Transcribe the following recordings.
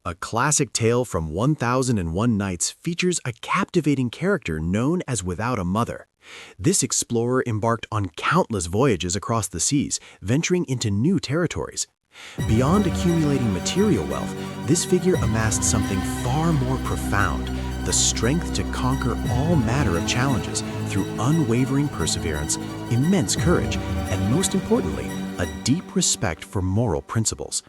A classic tale from 1001 Nights features a captivating character known as Without a Mother. This explorer embarked on countless voyages across the seas, venturing into new territories. Beyond accumulating material wealth, this figure amassed something far more profound: the strength to conquer all manner of challenges through unwavering perseverance, immense courage, and most importantly, a deep respect for moral principles.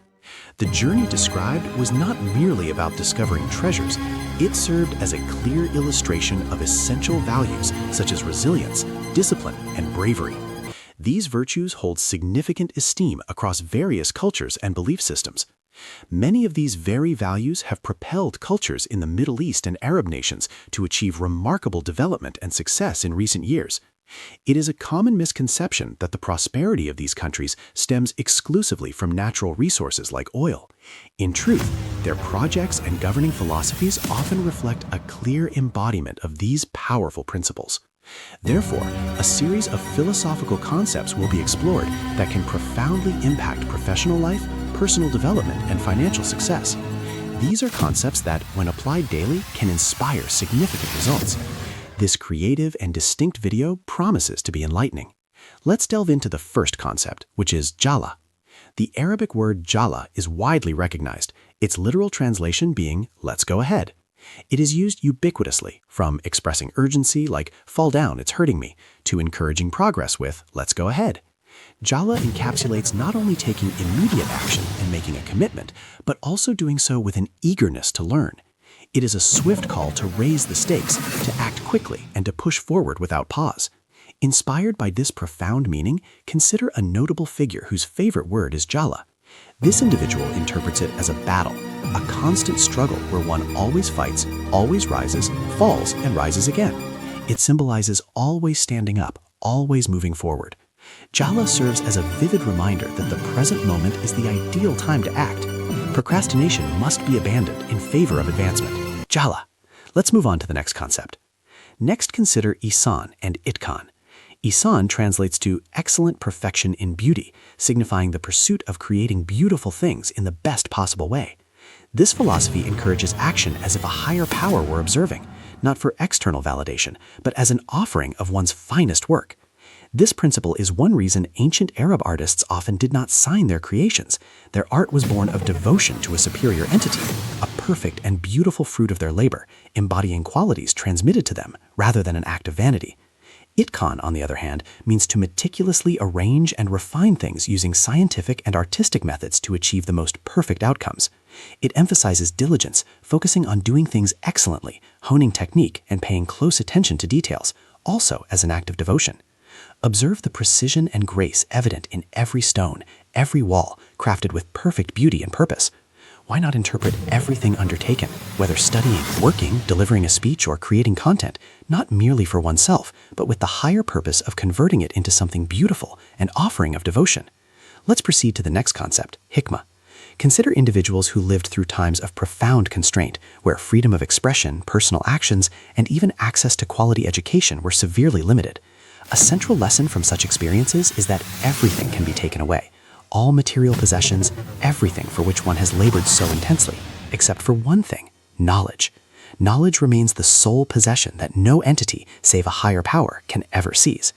The journey described was not merely about discovering treasures. It served as a clear illustration of essential values such as resilience, discipline, and bravery. These virtues hold significant esteem across various cultures and belief systems. Many of these very values have propelled cultures in the Middle East and Arab nations to achieve remarkable development and success in recent years. It is a common misconception that the prosperity of these countries stems exclusively from natural resources like oil. In truth, their projects and governing philosophies often reflect a clear embodiment of these powerful principles. Therefore, a series of philosophical concepts will be explored that can profoundly impact professional life, personal development, and financial success. These are concepts that, when applied daily, can inspire significant results. This creative and distinct video promises to be enlightening. Let's delve into the first concept, which is Jalla. The Arabic word Jalla is widely recognized, its literal translation being "let's go ahead." It is used ubiquitously, from expressing urgency like "fall down, it's hurting me," to encouraging progress with "let's go ahead." Jalla encapsulates not only taking immediate action and making a commitment, but also doing so with an eagerness to learn. It is a swift call to raise the stakes, to act quickly, and to push forward without pause. Inspired by this profound meaning, consider a notable figure whose favorite word is Jalla. This individual interprets it as a battle, a constant struggle where one always fights, always rises, falls, and rises again. It symbolizes always standing up, always moving forward. Jalla serves as a vivid reminder that the present moment is the ideal time to act. Procrastination must be abandoned in favor of advancement. Jalla. Let's move on to the next concept. Next, consider Ihsan and Itqan. Ihsan translates to excellent perfection in beauty, signifying the pursuit of creating beautiful things in the best possible way. This philosophy encourages action as if a higher power were observing, not for external validation, but as an offering of one's finest work. This principle is one reason ancient Arab artists often did not sign their creations. Their art was born of devotion to a superior entity, a perfect and beautiful fruit of their labor, embodying qualities transmitted to them rather than an act of vanity. Itqan, on the other hand, means to meticulously arrange and refine things using scientific and artistic methods to achieve the most perfect outcomes. It emphasizes diligence, focusing on doing things excellently, honing technique, and paying close attention to details, also as an act of devotion. Observe the precision and grace evident in every stone, every wall, crafted with perfect beauty and purpose. Why not interpret everything undertaken, whether studying, working, delivering a speech, or creating content, not merely for oneself, but with the higher purpose of converting it into something beautiful, an offering of devotion? Let's proceed to the next concept, hikmah. Consider individuals who lived through times of profound constraint, where freedom of expression, personal actions, and even access to quality education were severely limited. A central lesson from such experiences is that everything can be taken away. All material possessions, everything for which one has labored so intensely, except for one thing: knowledge. Knowledge remains the sole possession that no entity, save a higher power, can ever seize.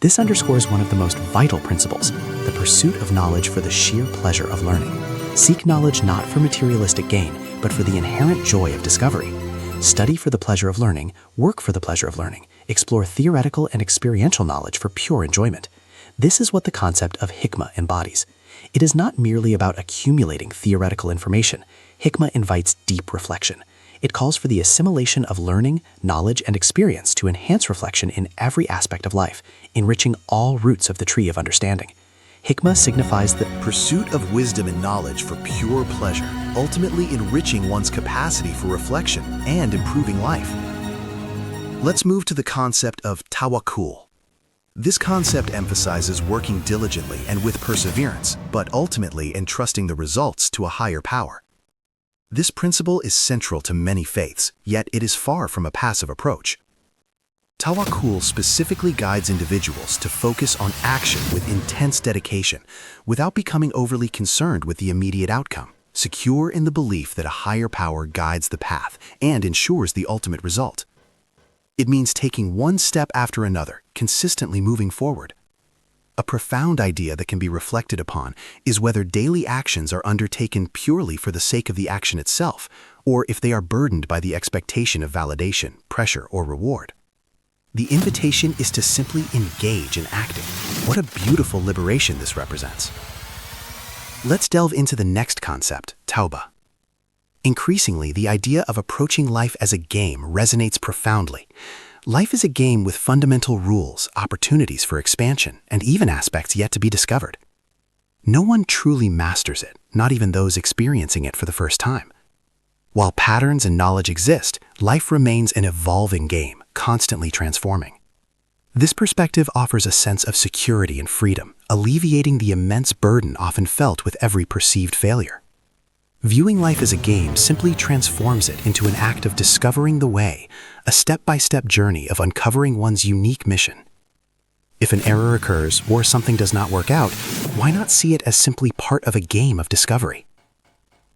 This underscores one of the most vital principles: the pursuit of knowledge for the sheer pleasure of learning. Seek knowledge not for materialistic gain, but for the inherent joy of discovery. Study for the pleasure of learning, work for the pleasure of learning, explore theoretical and experiential knowledge for pure enjoyment. This is what the concept of hikmah embodies. It is not merely about accumulating theoretical information. Hikmah invites deep reflection. It calls for the assimilation of learning, knowledge, and experience to enhance reflection in every aspect of life, enriching all roots of the tree of understanding. Hikmah signifies the pursuit of wisdom and knowledge for pure pleasure, ultimately enriching one's capacity for reflection and improving life. Let's move to the concept of tawakkul. This concept emphasizes working diligently and with perseverance, but ultimately entrusting the results to a higher power. This principle is central to many faiths, yet it is far from a passive approach. Tawakkul specifically guides individuals to focus on action with intense dedication, without becoming overly concerned with the immediate outcome. secure in the belief that a higher power guides the path and ensures the ultimate result. It means taking one step after another, consistently moving forward. A profound idea that can be reflected upon is whether daily actions are undertaken purely for the sake of the action itself, or if they are burdened by the expectation of validation, pressure, or reward. The invitation is to simply engage in acting. What a beautiful liberation this represents. Let's delve into the next concept, tauba. Increasingly, the idea of approaching life as a game resonates profoundly. Life is a game with fundamental rules, opportunities for expansion, and even aspects yet to be discovered. No one truly masters it, not even those experiencing it for the first time. While patterns and knowledge exist, life remains an evolving game, constantly transforming. This perspective offers a sense of security and freedom, alleviating the immense burden often felt with every perceived failure. Viewing life as a game simply transforms it into an act of discovering the way, a step-by-step journey of uncovering one's unique mission. If an error occurs or something does not work out, why not see it as simply part of a game of discovery?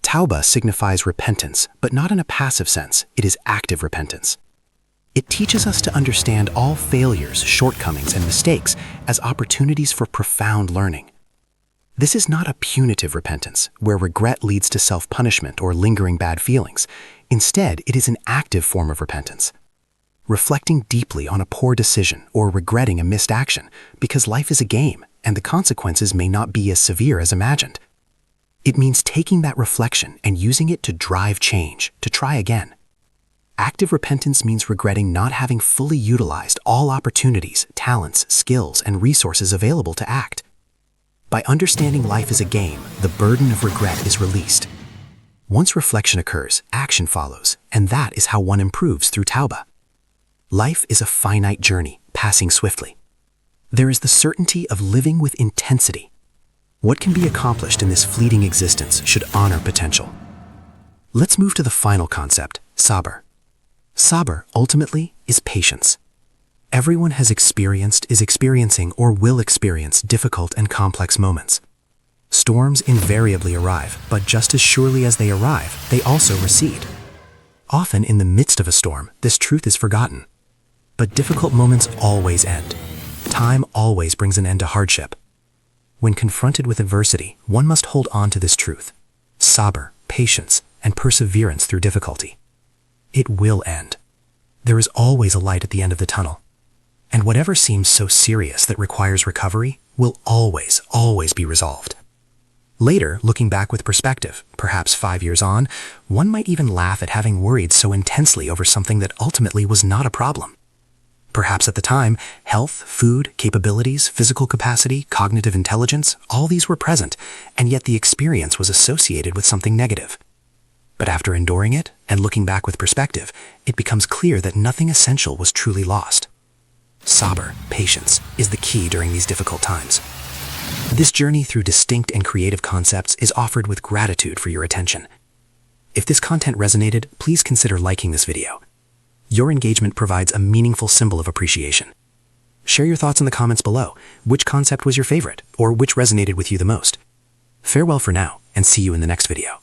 Tauba signifies repentance, but not in a passive sense. It is active repentance. It teaches us to understand all failures, shortcomings, and mistakes as opportunities for profound learning. This is not a punitive repentance, where regret leads to self-punishment or lingering bad feelings. Instead, it is an active form of repentance, reflecting deeply on a poor decision or regretting a missed action, because life is a game and the consequences may not be as severe as imagined. It means taking that reflection and using it to drive change, to try again. Active repentance means regretting not having fully utilized all opportunities, talents, skills, and resources available to act. By understanding life as a game, the burden of regret is released. Once reflection occurs, action follows, and that is how one improves through tauba. Life is a finite journey, passing swiftly. There is the certainty of living with intensity. What can be accomplished in this fleeting existence should honor potential. Let's move to the final concept, sabr. Sabr, ultimately, is patience. Everyone has experienced, is experiencing, or will experience difficult and complex moments. Storms invariably arrive, but just as surely as they arrive, they also recede. Often in the midst of a storm, this truth is forgotten. But difficult moments always end. Time always brings an end to hardship. When confronted with adversity, one must hold on to this truth: sabr, patience, and perseverance through difficulty. It will end. There is always a light at the end of the tunnel. And whatever seems so serious that requires recovery will always, always be resolved. Later, looking back with perspective, perhaps 5 years on, one might even laugh at having worried so intensely over something that ultimately was not a problem. Perhaps at the time, health, food, capabilities, physical capacity, cognitive intelligence, all these were present, and yet the experience was associated with something negative. But after enduring it and looking back with perspective, it becomes clear that nothing essential was truly lost. Sabr, patience, is the key during these difficult times. This journey through distinct and creative concepts is offered with gratitude for your attention. If this content resonated, please consider liking this video. Your engagement provides a meaningful symbol of appreciation. Share your thoughts in the comments below. Which concept was your favorite, or which resonated with you the most? Farewell for now, and see you in the next video.